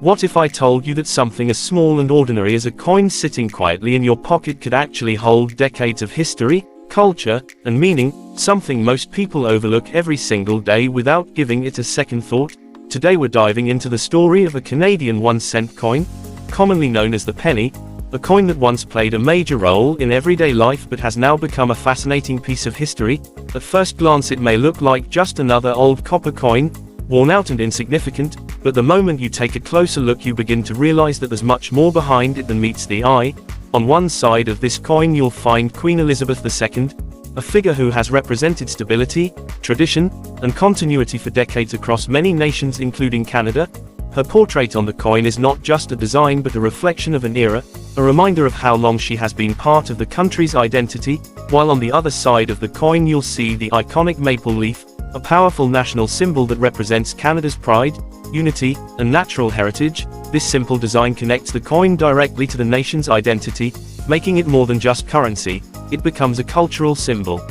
What if I told you that something as small and ordinary as a coin sitting quietly in your pocket could actually hold decades of history, culture, and meaning, something most people overlook every single day without giving it a second thought? Today we're diving into the story of a Canadian 1-cent coin, commonly known as the penny, a coin that once played a major role in everyday life but has now become a fascinating piece of history. At first glance it may look like just another old copper coin, worn out and insignificant, but the moment you take a closer look you begin to realize that there's much more behind it than meets the eye. On one side of this coin you'll find Queen Elizabeth II, a figure who has represented stability, tradition, and continuity for decades across many nations including Canada. Her portrait on the coin is not just a design but a reflection of an era, a reminder of how long she has been part of the country's identity, while on the other side of the coin you'll see the iconic maple leaf, a powerful national symbol that represents Canada's pride, unity, and natural heritage. This simple design connects the coin directly to the nation's identity, making it more than just currency. It becomes a cultural symbol.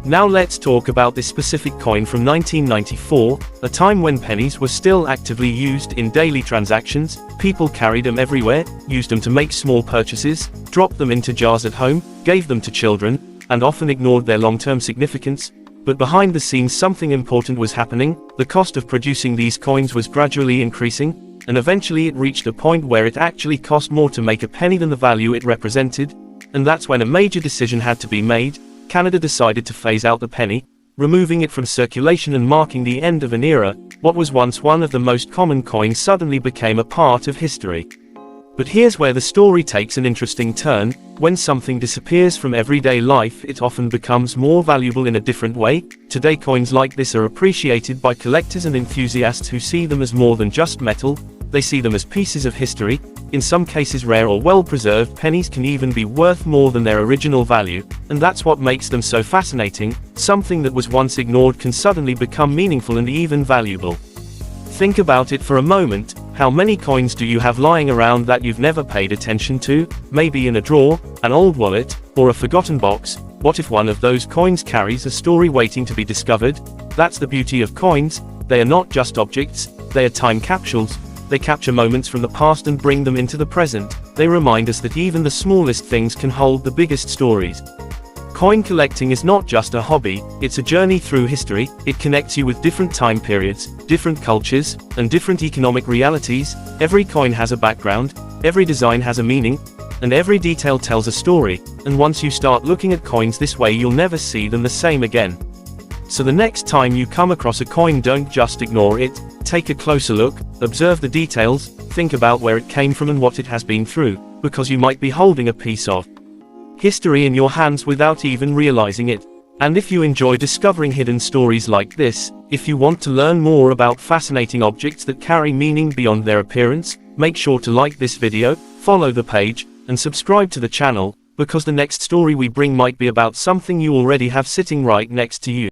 Now let's talk about this specific coin from 1994, a time when pennies were still actively used in daily transactions. People carried them everywhere, used them to make small purchases, dropped them into jars at home, gave them to children, and often ignored their long-term significance. But behind the scenes something important was happening. The cost of producing these coins was gradually increasing, and eventually it reached a point where it actually cost more to make a penny than the value it represented. And that's when a major decision had to be made. Canada decided to phase out the penny, removing it from circulation and marking the end of an era. What was once one of the most common coins suddenly became a part of history. But here's where the story takes an interesting turn. When something disappears from everyday life, it often becomes more valuable in a different way. Today coins like this are appreciated by collectors and enthusiasts who see them as more than just metal. They see them as pieces of history. In some cases rare or well-preserved pennies can even be worth more than their original value, and that's what makes them so fascinating. Something that was once ignored can suddenly become meaningful and even valuable. Think about it for a moment. How many coins do you have lying around that you've never paid attention to? Maybe in a drawer, an old wallet, or a forgotten box. What if one of those coins carries a story waiting to be discovered? That's the beauty of coins. They are not just objects, they are time capsules. They capture moments from the past and bring them into the present. They remind us that even the smallest things can hold the biggest stories. Coin collecting is not just a hobby, it's a journey through history. It connects you with different time periods, different cultures, and different economic realities. Every coin has a background, every design has a meaning, and every detail tells a story. And once you start looking at coins this way you'll never see them the same again. So the next time you come across a coin, don't just ignore it. Take a closer look, observe the details, think about where it came from and what it has been through, because you might be holding a piece of history in your hands without even realizing it. And if you enjoy discovering hidden stories like this, if you want to learn more about fascinating objects that carry meaning beyond their appearance, make sure to like this video, follow the page, and subscribe to the channel, because the next story we bring might be about something you already have sitting right next to you.